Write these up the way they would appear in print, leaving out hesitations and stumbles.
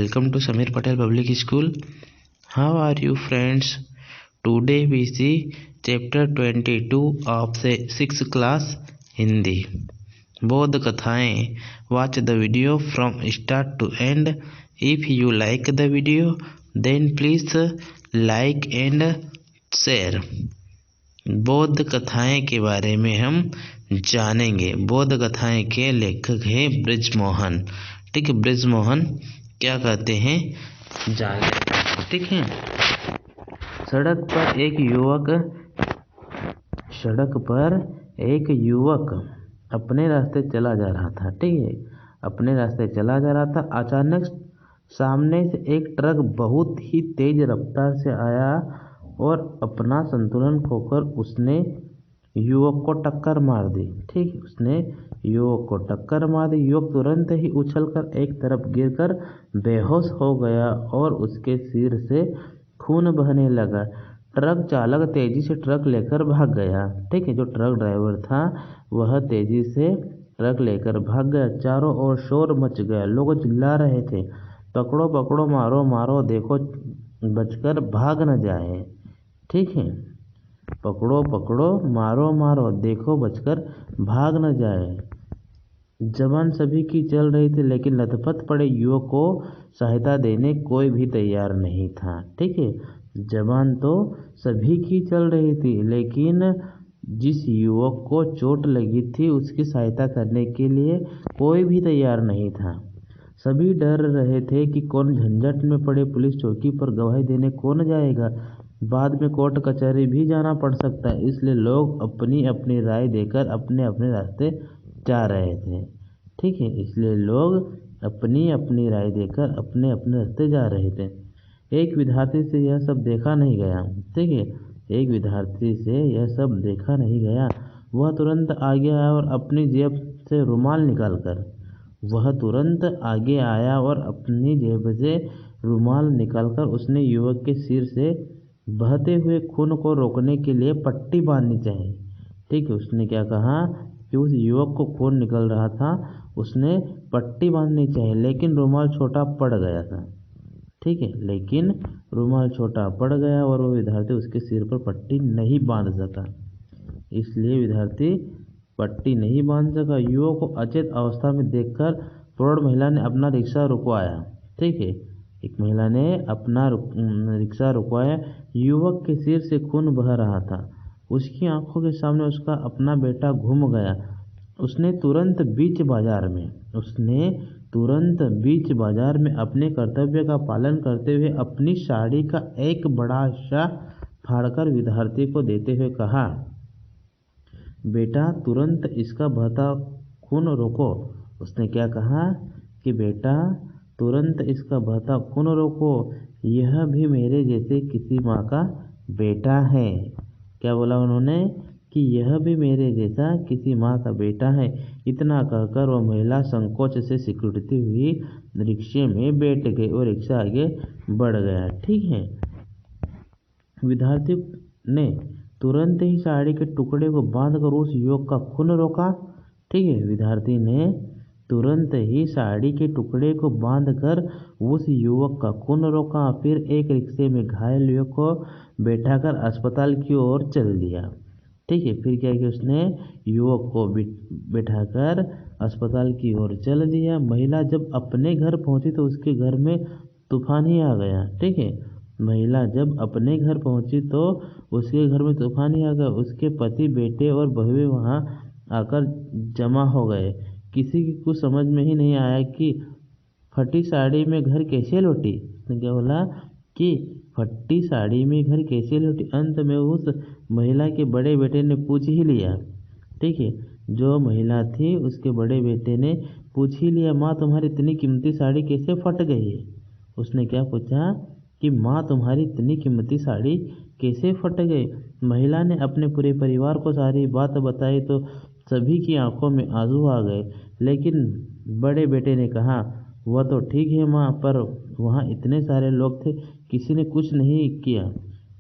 Welcome to Samir Patel Public School. How are you friends? Today we see chapter 22 of the 6th class Hindi. Both कथाएं. Watch the video from start to end. If you like the video, then please like and share. बौद्ध कथाएं के बारे में हम जानेंगे। बौद्ध कथाएं के लेखक हैं ब्रिजमोहन। ठीक है, ब्रिजमोहन क्या कहते हैं जाने। ठीक है, सड़क पर एक युवक अपने रास्ते चला जा रहा था। ठीक है, अपने रास्ते चला जा रहा था। अचानक सामने से एक ट्रक बहुत ही तेज रफ्तार से आया और अपना संतुलन खोकर उसने युवक को टक्कर मार दी। ठीक, उसने युवक को टक्कर मार दी। युवक तुरंत ही उछलकर एक तरफ गिरकर बेहोश हो गया और उसके सिर से खून बहने लगा। ट्रक चालक तेजी से ट्रक लेकर भाग गया। ठीक है, जो ट्रक ड्राइवर था वह तेजी से ट्रक लेकर भाग गया। चारों ओर शोर मच गया। लोग चिल्ला रहे थे, पकड़ो पकड़ो, मारो मारो, देखो बचकर भाग न जाए। ठीक है, पकड़ो पकड़ो, मारो मारो, देखो बचकर भाग न जाए। जवान सभी की चल रही थी, लेकिन लथपथ पड़े युवक को सहायता देने कोई भी तैयार नहीं था। ठीक है, जवान तो सभी की चल रही थी, लेकिन जिस युवक को चोट लगी थी उसकी सहायता करने के लिए कोई भी तैयार नहीं था। सभी डर रहे थे कि कौन झंझट में पड़े, पुलिस चौकी पर गवाही देने कौन जाएगा, बाद में कोर्ट कचहरी भी जाना पड़ सकता है। इसलिए लोग अपनी अपनी राय देकर अपने अपने रास्ते जा रहे थे। ठीक है, इसलिए लोग अपनी अपनी राय देकर अपने अपने रास्ते जा रहे थे। एक विद्यार्थी से यह सब देखा नहीं गया। ठीक है, एक विद्यार्थी से यह सब देखा नहीं गया। वह तुरंत आगे आया और अपनी जेब से रुमाल निकालकर उसने युवक के सिर से बहते हुए खून को रोकने के लिए पट्टी बांधनी चाहिए। ठीक है, उसने क्या कहा कि उस युवक को खून निकल रहा था, उसने पट्टी बांधनी चाहिए, लेकिन रुमाल छोटा पड़ गया था। ठीक है, लेकिन रुमाल छोटा पड़ गया और वो विद्यार्थी उसके सिर पर पट्टी नहीं बांध सका। इसलिए विद्यार्थी पट्टी नहीं बांध सका। युवक को अचेत अवस्था में देखकर प्रौढ़ महिला ने अपना रिक्शा रुकवाया। ठीक है, एक महिला ने अपना रिक्शा रुकवाया। युवक के सिर से खून बह रहा था। उसकी आंखों के सामने उसका अपना बेटा घूम गया। उसने तुरंत बीच बाजार में अपने कर्तव्य का पालन करते हुए अपनी साड़ी का एक बड़ा हिस्सा फाड़कर विद्यार्थी को देते हुए कहा, बेटा तुरंत इसका बहता खून रोको। उसने क्या कहा कि बेटा तुरंत इसका बहता खून रोको, यह भी मेरे जैसे किसी माँ का बेटा है। क्या बोला उन्होंने कि यह भी मेरे जैसा किसी माँ का बेटा है। इतना कहकर वह महिला संकोच से सिकुड़ती हुई रिक्शे में बैठ गई और रिक्शा आगे बढ़ गया। ठीक है, विद्यार्थी ने तुरंत ही साड़ी के टुकड़े को बांधकर उस युवक का खून रोका। ठीक है, विद्यार्थी ने तुरंत ही साड़ी के टुकड़े को बांधकर उस युवक का खून रोका। फिर एक रिक्शे में घायल युवक को बैठाकर अस्पताल की ओर चल दिया। ठीक है, फिर क्या किया उसने, युवक को बैठाकर अस्पताल की ओर चल दिया। महिला जब अपने घर पहुंची तो उसके घर में तूफान ही आ गया। ठीक है, महिला जब अपने घर पहुंची तो उसके घर में तूफान ही आ गया। उसके पति, बेटे और बहुएं वहां आकर जमा हो गए। किसी की कुछ समझ में ही नहीं आया कि फटी साड़ी में घर कैसे लौटी। उसने क्या बोला कि फटी साड़ी में घर कैसे लौटी। अंत में उस महिला के बड़े बेटे ने पूछ ही लिया। ठीक है, जो महिला थी उसके बड़े बेटे ने पूछ ही लिया, माँ तुम्हारी इतनी कीमती साड़ी कैसे फट गई है। उसने क्या पूछा कि माँ तुम्हारी इतनी कीमती साड़ी कैसे फट गई। महिला ने अपने पूरे परिवार को सारी बात बताई तो सभी की आंखों में आंसू आ गए। लेकिन बड़े बेटे ने कहा, वह तो ठीक है माँ, पर वहाँ इतने सारे लोग थे, किसी ने कुछ नहीं किया।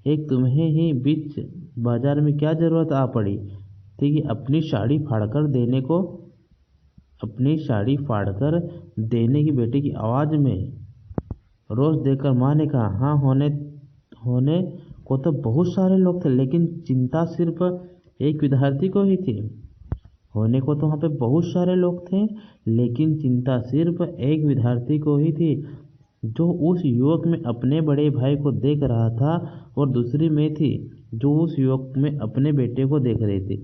एक तुम्हें ही बीच बाजार में क्या जरूरत आ पड़ी। ठीक है, अपनी साड़ी फाड़कर देने की बेटे की आवाज़ में रोज देखकर माँ ने कहा, हाँ होने होने को तो बहुत सारे लोग थे, लेकिन चिंता सिर्फ एक विद्यार्थी को ही थी। होने को तो वहाँ पे बहुत सारे लोग थे, लेकिन चिंता सिर्फ एक विद्यार्थी को ही थी, जो उस युवक में अपने बड़े भाई को देख रहा था, और दूसरी में थी जो उस युवक में अपने बेटे को देख रही थी।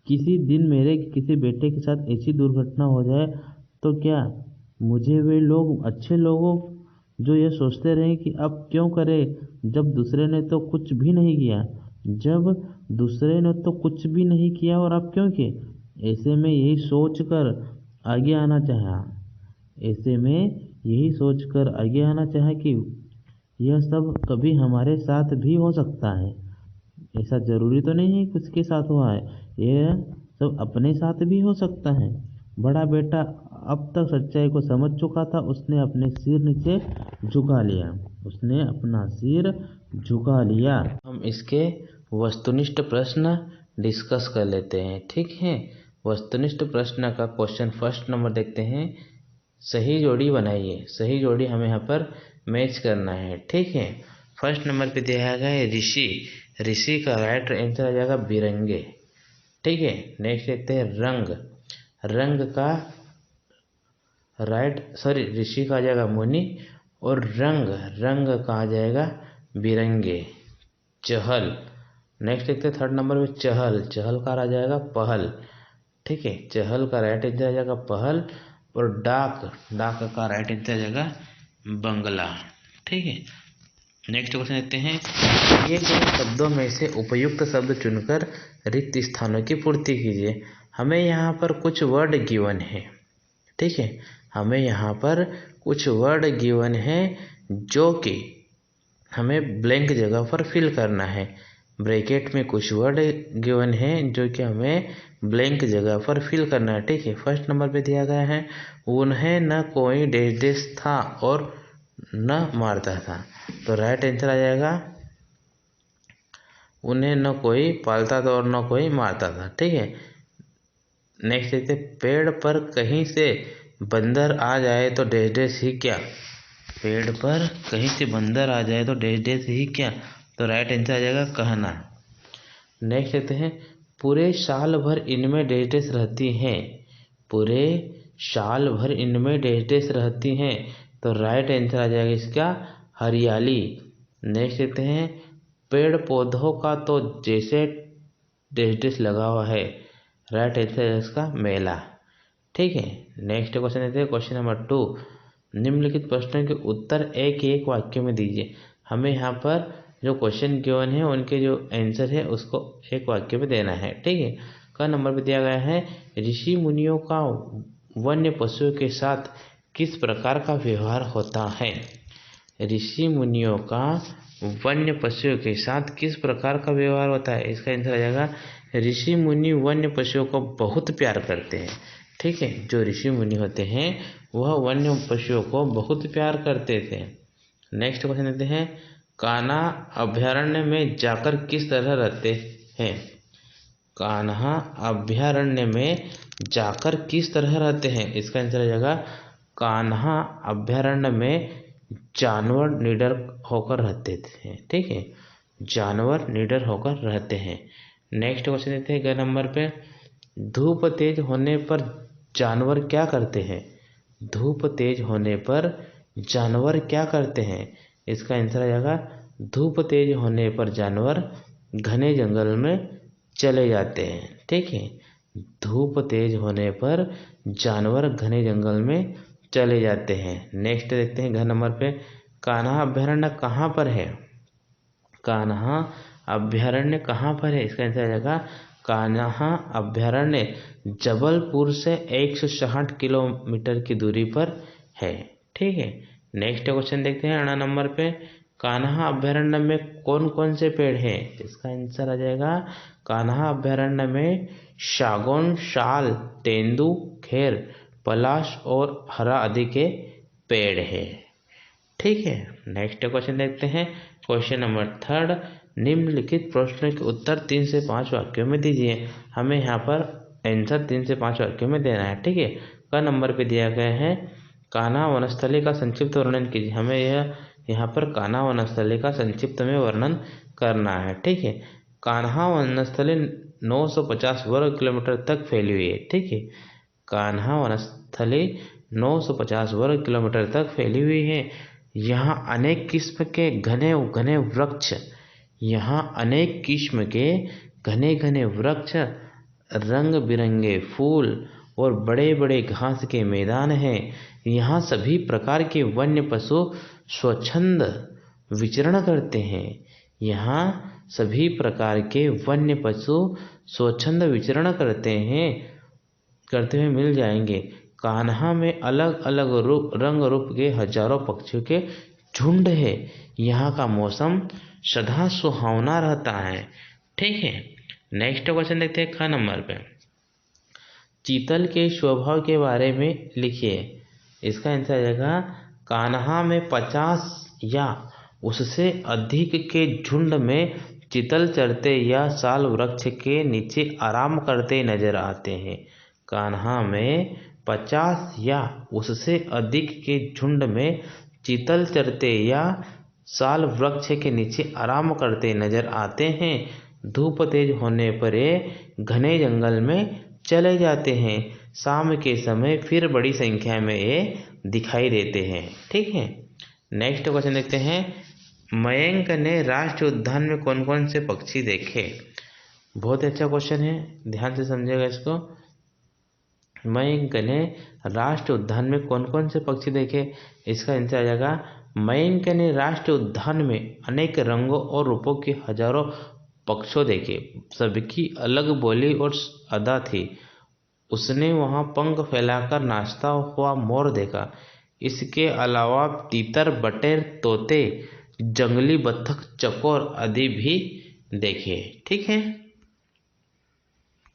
किसी दिन मेरे किसी बेटे के साथ ऐसी दुर्घटना हो जाए तो क्या मुझे वे लोग अच्छे लोगों जो ये सोचते रहे कि अब क्यों करें, जब दूसरे ने तो कुछ भी नहीं किया, जब दूसरे ने तो कुछ भी नहीं किया और अब क्यों किए। ऐसे में यही सोच कर आगे आना चाहा ऐसे में यही सोच कर आगे आना चाहा कि यह सब कभी हमारे साथ भी हो सकता है। ऐसा ज़रूरी तो नहीं है कि उसके साथ हुआ है, यह सब अपने साथ भी हो सकता है। बड़ा बेटा अब तक सच्चाई को समझ चुका था, उसने अपने सिर नीचे झुका लिया उसने अपना सिर झुका लिया। हम इसके वस्तुनिष्ठ प्रश्न डिस्कस कर लेते हैं, ठीक है। वस्तुनिष्ठ प्रश्न का क्वेश्चन फर्स्ट नंबर देखते हैं। सही जोड़ी बनाइए। सही जोड़ी हमें यहाँ पर मैच करना है, ठीक है। फर्स्ट नंबर पे दिया गया है ऋषि। ऋषि का राइट आंसर आ जाएगा बिरंगे, ठीक है। नेक्स्ट देखते हैं रंग। रंग का ऋषि का आ जाएगा मुनि, और रंग का आ जाएगा बिरंगे, चहल। नेक्स्ट देखते हैं थर्ड नंबर पे चहल। चहल का आ जाएगा पहल, ठीक है। चहल का राइट आंसर आ जाएगा पहल, और डाक का राइट आंसर आ जाएगा बंगला, ठीक है। नेक्स्ट क्वेश्चन देखते हैं। दिए गए शब्दों में से उपयुक्त शब्द चुनकर रिक्त स्थानों की पूर्ति कीजिए। हमें यहाँ पर कुछ वर्ड गिवन है, ठीक है। हमें यहाँ पर कुछ वर्ड गिवन है जो कि हमें ब्लैंक जगह पर फिल करना है। ब्रैकेट में कुछ वर्ड गिवन है जो कि हमें ब्लैंक जगह पर फिल करना है, ठीक है। फर्स्ट नंबर पे दिया गया है, उन्हें न कोई डैश डैश था और न मारता था। तो राइट आंसर आ जाएगा उन्हें न कोई पालता था और न कोई मारता था, ठीक है। नेक्स्ट देखते, पेड़ पर कहीं से बंदर आ जाए तो डैश डैश ही क्या। पेड़ पर कहीं से बंदर आ जाए तो डैश डैश ही क्या। तो राइट आंसर आ जाएगा कहना। नेक्स्ट देखते हैं, पूरे साल भर इनमें डैश डैश रहती हैं। पूरे साल भर इनमें डैश डैश रहती हैं। तो राइट आंसर आ जाएगा इसका हरियाली। नेक्स्ट देखते हैं, पेड़ पौधों का तो जैसे डैश डैश लगा हुआ है। राइट आंसर है इसका मेला, ठीक है। नेक्स्ट क्वेश्चन देते हैं, क्वेश्चन नंबर 2। निम्नलिखित प्रश्नों के उत्तर एक एक वाक्य में दीजिए। हमें यहाँ पर जो क्वेश्चन गिवन है उनके जो आंसर है उसको एक वाक्य में देना है, ठीक है। का नंबर पे दिया गया है, ऋषि मुनियों का वन्य पशुओं के साथ किस प्रकार का व्यवहार होता है। ऋषि मुनियों का वन्य पशुओं के साथ किस प्रकार का व्यवहार होता है। इसका आंसर आ जाएगा, ऋषि मुनि वन्य पशुओं को बहुत प्यार करते हैं, ठीक है। जो ऋषि मुनि होते हैं वह वन्य पशुओं को बहुत प्यार करते थे। नेक्स्ट क्वेश्चन देते हैं, कान्हा अभयारण्य में जाकर किस तरह रहते हैं। कान्हा अभयारण्य में जाकर किस तरह रहते हैं। इसका आंसर आ जाएगा, कान्हा अभयारण्य में जानवर निडर होकर रहते थे, ठीक है। जानवर निडर होकर रहते हैं। नेक्स्ट क्वेश्चन देते हैं 11 नंबर पे, धूप तेज होने पर जानवर क्या करते हैं। धूप तेज होने पर जानवर क्या करते हैं। इसका आंसर आ जाएगा, धूप तेज होने पर जानवर घने जंगल में चले जाते हैं, ठीक है। धूप तेज होने पर जानवर घने जंगल में चले जाते हैं। नेक्स्ट देखते हैं 11 नंबर पे, कान्हा अभयारण्य कहाँ पर है। कान्हा अभयारण्य कहाँ पर है। इसका आंसर आ जाएगा, कान्हा अभयारण्य जबलपुर से 160 किलोमीटर की दूरी पर है, ठीक है। नेक्स्ट क्वेश्चन देखते हैं 8 नंबर पे, कान्हा अभयारण्य में कौन कौन से पेड़ हैं। इसका आंसर आ जाएगा, कान्हा अभयारण्य में सागौन, साल, तेंदू, खेर, पलाश और हरा आदि के पेड़ हैं, ठीक है। नेक्स्ट क्वेश्चन देखते हैं, क्वेश्चन नंबर 3। निम्नलिखित प्रश्नों के उत्तर 3 से 5 वाक्यों में दीजिए। हमें यहाँ पर आंसर 3 से 5 वाक्यों में देना है, ठीक है। का नंबर पे दिया गया है, कान्हा वनस्थली का संक्षिप्त वर्णन कीजिए। हमें यहाँ पर कान्हा वनस्थली का संक्षिप्त में वर्णन करना है। ठीक है, कान्हा वनस्थली 950 वर्ग किलोमीटर तक फैली हुई है। ठीक है, कान्हा वनस्थली 950 वर्ग किलोमीटर तक फैली हुई है। यहाँ अनेक किस्म के घने घने वृक्ष घने घने वृक्ष, रंग बिरंगे फूल और बड़े बड़े घास के मैदान हैं। यहाँ सभी प्रकार के वन्य पशु स्वच्छंद विचरण करते हैं। यहाँ सभी प्रकार के वन्य पशु स्वच्छंद विचरण करते हुए मिल जाएंगे। कान्हा में अलग अलग रंग रूप के हजारों पक्षियों के झुंड है। यहाँ का मौसम सदा सुहावना रहता है। ठीक है, नेक्स्ट क्वेश्चन देखते हैं ख नंबर पे। चीतल के स्वभाव के बारे में लिखिए। इसका आंसर आ जाएगा कान्हा में 50 या उससे अधिक के झुंड में चीतल चरते या साल वृक्ष के नीचे आराम करते नजर आते हैं। कान्हा में 50 या उससे अधिक के झुंड में चीतल चरते या साल वृक्ष के नीचे आराम करते नजर आते हैं। धूप तेज होने पर ये घने जंगल में चले जाते हैं। शाम के समय फिर बड़ी संख्या में ये दिखाई देते हैं। ठीक है, नेक्स्ट क्वेश्चन देखते हैं। मयंक ने राष्ट्रीय उद्यान में कौन कौन से पक्षी देखे? बहुत अच्छा क्वेश्चन है, ध्यान से समझिएगा इसको। मयंक ने राष्ट्रीय उद्यान में कौन कौन से पक्षी देखे? इसका आंसर आ जाएगा मयंक ने राष्ट्रीय उद्यान में अनेक रंगों और रूपों के हजारों पक्षियों देखे। सबकी अलग बोली और अदा थी। उसने वहां पंख फैलाकर नाचता हुआ मोर देखा। इसके अलावा तीतर, बटेर, तोते, जंगली बत्तख, चकोर आदि भी देखे। ठीक है।